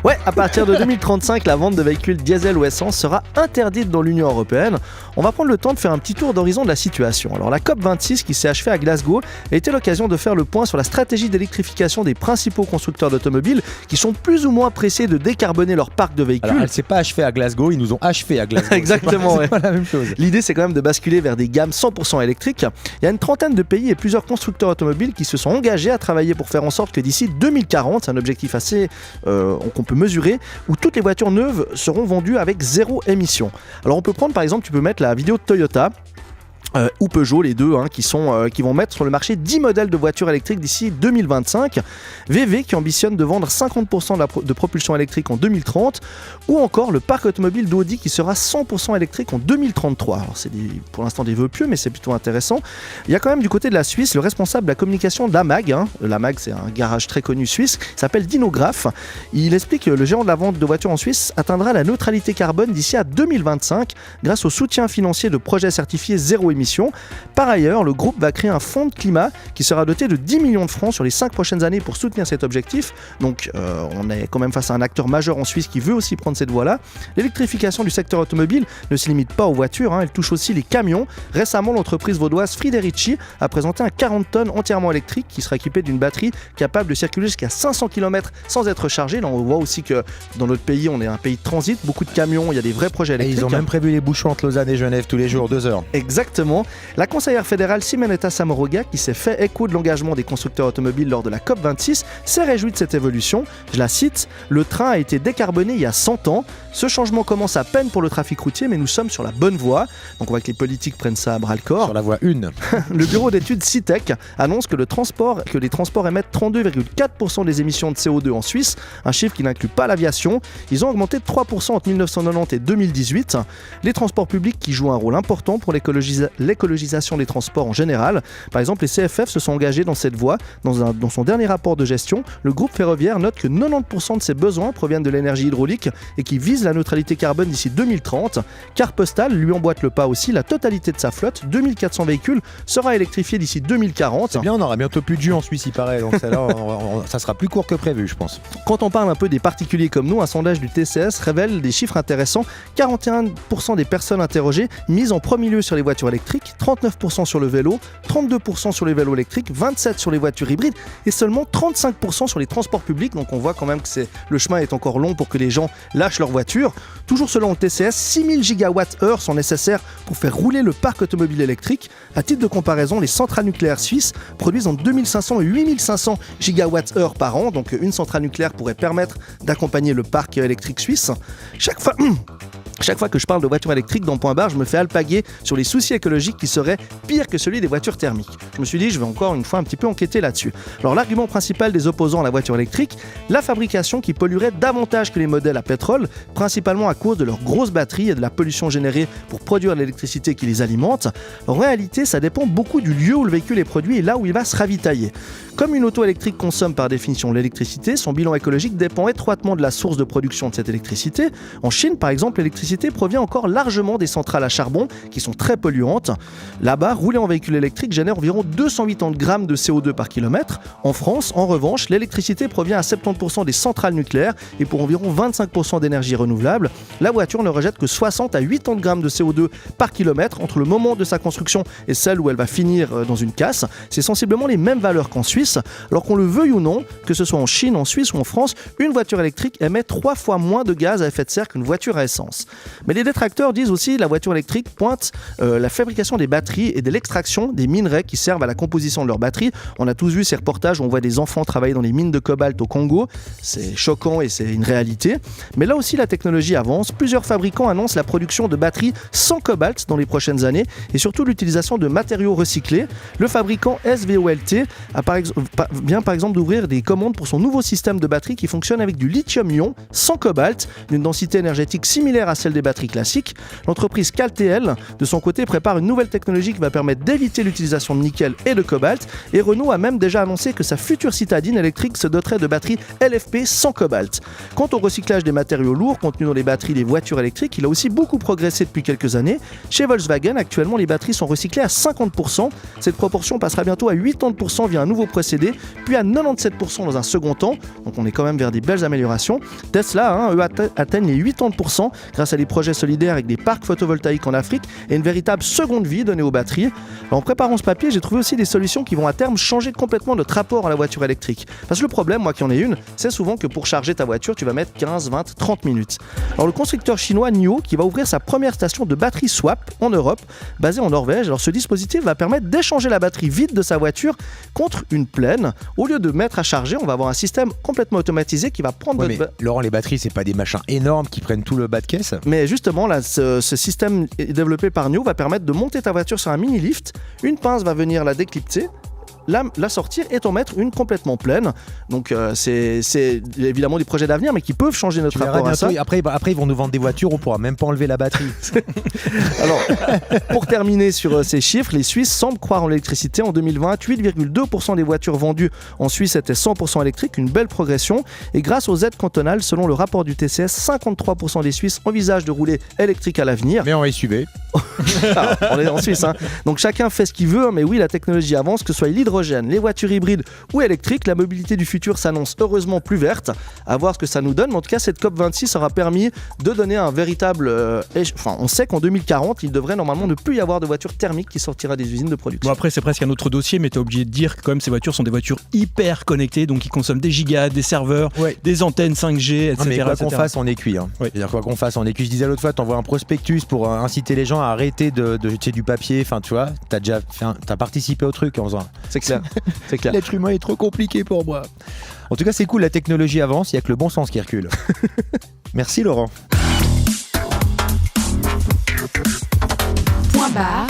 Ouais, à partir de 2035, la vente de véhicules diesel ou essence sera interdite dans l'Union européenne. On va prendre le temps de faire un petit tour d'horizon de la situation. Alors la COP26 qui s'est achevée à Glasgow a été l'occasion de faire le point sur la stratégie d'électrification des principaux constructeurs d'automobiles qui sont plus ou moins pressés de décarboner leur parc de véhicules. Alors elle s'est pas achevée à Glasgow, ils nous ont achevé à Glasgow. Exactement, c'est pas la même chose. L'idée c'est quand même de basculer vers des gammes 100% électriques. Il y a une trentaine de pays et plusieurs constructeurs automobiles qui se sont engagés à travailler pour faire en sorte que d'ici 2040, c'est un objectif assez qu'on peut mesurer, où toutes les voitures neuves seront vendues avec zéro émission. Alors on peut prendre par exemple, tu peux mettre la vidéo de Toyota ou Peugeot, les deux, qui vont mettre sur le marché 10 modèles de voitures électriques d'ici 2025. VW qui ambitionne de vendre 50% de propulsion électrique en 2030, ou encore le parc automobile d'Audi qui sera 100% électrique en 2033. Alors c'est pour l'instant des vœux pieux, mais c'est plutôt intéressant. Il y a quand même du côté de la Suisse le responsable de la communication d'AMAG. L'AMAG c'est un garage très connu suisse, qui s'appelle Dinograph. Il explique que le géant de la vente de voitures en Suisse atteindra la neutralité carbone d'ici à 2025 grâce au soutien financier de projets certifiés zéro émission. Par ailleurs, le groupe va créer un fonds de climat qui sera doté de 10 millions de francs sur les 5 prochaines années pour soutenir cet objectif. Donc on est quand même face à un acteur majeur en Suisse qui veut aussi prendre cette voie-là. L'électrification du secteur automobile ne se limite pas aux voitures, elle touche aussi les camions. Récemment, l'entreprise vaudoise Friederici a présenté un 40 tonnes entièrement électrique qui sera équipé d'une batterie capable de circuler jusqu'à 500 km sans être chargée. Là, on voit aussi que dans notre pays, on est un pays de transit, beaucoup de camions, il y a des vrais projets électriques. Et ils ont même prévu les bouchons entre Lausanne et Genève tous les jours, 2 heures. Exactement. La conseillère fédérale Simonetta Sommaruga, qui s'est fait écho de l'engagement des constructeurs automobiles lors de la COP26, s'est réjouie de cette évolution. Je la cite, « Le train a été décarboné il y a 100 ans. Ce changement commence à peine pour le trafic routier, mais nous sommes sur la bonne voie. » Donc on voit que les politiques prennent ça à bras-le-corps. Sur la voie 1. Le bureau d'études CITEC annonce que les transports émettent 32,4% des émissions de CO2 en Suisse, un chiffre qui n'inclut pas l'aviation. Ils ont augmenté de 3% entre 1990 et 2018. Les transports publics qui jouent un rôle important pour l'écologisation des transports en général. Par exemple, les CFF se sont engagés dans cette voie. Dans son dernier rapport de gestion, le groupe ferroviaire note que 90% de ses besoins proviennent de l'énergie hydraulique et qui vise la neutralité carbone d'ici 2030. Car Postal lui emboîte le pas aussi. La totalité de sa flotte, 2400 véhicules, sera électrifiée d'ici 2040. C'est bien, on aura bientôt plus de jus en Suisse, il paraît. Donc ça sera plus court que prévu, je pense. Quand on parle un peu des particuliers comme nous, un sondage du TCS révèle des chiffres intéressants. 41% des personnes interrogées misent en premier lieu sur les voitures électriques, 39% sur le vélo, 32% sur les vélos électriques, 27% sur les voitures hybrides et seulement 35% sur les transports publics. Donc on voit quand même que le chemin est encore long pour que les gens lâchent leur voiture. Toujours selon le TCS, 6000 gigawatts-heure sont nécessaires pour faire rouler le parc automobile électrique. À titre de comparaison, les centrales nucléaires suisses produisent entre 2500 et 8500 gigawatts-heure par an. Donc une centrale nucléaire pourrait permettre d'accompagner le parc électrique suisse. Chaque fois que je parle de voitures électriques dans Point Barre, je me fais alpaguer sur les soucis écologiques qui seraient pires que celui des voitures thermiques. Je me suis dit, je vais encore une fois un petit peu enquêter là-dessus. Alors l'argument principal des opposants à la voiture électrique, la fabrication qui polluerait davantage que les modèles à pétrole, principalement à cause de leurs grosses batteries et de la pollution générée pour produire l'électricité qui les alimente. En réalité, ça dépend beaucoup du lieu où le véhicule est produit et là où il va se ravitailler. Comme une auto électrique consomme par définition l'électricité, son bilan écologique dépend étroitement de la source de production de cette électricité. En Chine, par exemple, l'électricité provient encore largement des centrales à charbon qui sont très polluantes. Là-bas, rouler en véhicule électrique génère environ 280 grammes de CO2 par kilomètre. En France, en revanche, l'électricité provient à 70% des centrales nucléaires et pour environ 25% d'énergie renouvelable. La voiture ne rejette que 60 à 80 grammes de CO2 par kilomètre entre le moment de sa construction et celle où elle va finir dans une casse. C'est sensiblement les mêmes valeurs qu'en Suisse. Alors qu'on le veuille ou non, que ce soit en Chine, en Suisse ou en France, une voiture électrique émet 3 fois moins de gaz à effet de serre qu'une voiture à essence. Mais les détracteurs disent aussi que la voiture électrique pointe la fabrication des batteries et de l'extraction des minerais qui servent à la composition de leurs batteries. On a tous vu ces reportages où on voit des enfants travailler dans les mines de cobalt au Congo. C'est choquant et c'est une réalité. Mais là aussi, la technologie avance. Plusieurs fabricants annoncent la production de batteries sans cobalt dans les prochaines années et surtout l'utilisation de matériaux recyclés. Le fabricant SVOLT vient par exemple d'ouvrir des commandes pour son nouveau système de batterie qui fonctionne avec du lithium-ion sans cobalt, d'une densité énergétique similaire à celle des batteries classiques. L'entreprise CalTL, de son côté, prépare une nouvelle technologie qui va permettre d'éviter l'utilisation de nickel et de cobalt. Et Renault a même déjà annoncé que sa future citadine électrique se doterait de batteries LFP sans cobalt. Quant au recyclage des matériaux lourds contenus dans les batteries des voitures électriques, il a aussi beaucoup progressé depuis quelques années. Chez Volkswagen, actuellement, les batteries sont recyclées à 50%. Cette proportion passera bientôt à 80% via un nouveau précédé, puis à 97% dans un second temps. Donc on est quand même vers des belles améliorations. Tesla, eux, atteignent les 80% grâce à des projets solidaires avec des parcs photovoltaïques en Afrique et une véritable seconde vie donnée aux batteries. Alors, en préparant ce papier, j'ai trouvé aussi des solutions qui vont à terme changer complètement notre rapport à la voiture électrique. Parce que le problème, moi qui en ai une, c'est souvent que pour charger ta voiture, tu vas mettre 15, 20, 30 minutes. Alors le constructeur chinois NIO qui va ouvrir sa première station de batterie swap en Europe, basée en Norvège. Alors ce dispositif va permettre d'échanger la batterie vide de sa voiture contre une pleine. Au lieu de mettre à charger, on va avoir un système complètement automatisé qui va prendre Laurent, les batteries, c'est pas des machins énormes qui prennent tout le bas de caisse. Mais justement, là, ce système développé par NIO va permettre de monter ta voiture sur un mini-lift. Une pince va venir la déclipser, la sortir et t'en mettre une complètement pleine. Donc c'est évidemment des projets d'avenir, mais qui peuvent changer notre rapport à ça. Après, ils vont nous vendre des voitures, on pourra même pas enlever la batterie. Alors, pour terminer sur ces chiffres, les Suisses semblent croire en l'électricité. En 2020, 8,2% des voitures vendues en Suisse étaient 100% électriques, une belle progression. Et grâce aux aides cantonales, selon le rapport du TCS, 53% des Suisses envisagent de rouler électrique à l'avenir. Mais en SUV. Alors, on est en Suisse, hein. Donc chacun fait ce qu'il veut, mais oui, la technologie avance, que ce soit l'hydrogène, les voitures hybrides ou électriques. La mobilité du futur s'annonce heureusement plus verte. À voir ce que ça nous donne. Mais en tout cas, cette COP26 aura permis de donner un véritable... on sait qu'en 2040, il devrait normalement ne plus y avoir de voitures thermiques qui sortira des usines de production. Bon, après, c'est presque un autre dossier, mais tu es obligé de dire que quand même ces voitures sont des voitures hyper connectées, donc qui consomment des gigas, des serveurs, des antennes 5G, etc. Non, mais quoi qu'on fasse, on est cuit. Hein. Oui. C'est-à-dire quoi qu'on fasse, on est cuit. Je disais l'autre fois, t'envoies un prospectus pour inciter les gens à arrêter de jeter du papier. Enfin, tu vois, t'as participé au truc en faisant. C'est clair. C'est clair. L'être humain est trop compliqué pour moi. En tout cas, c'est cool, la technologie avance, il n'y a que le bon sens qui recule. Merci Laurent. Point barre.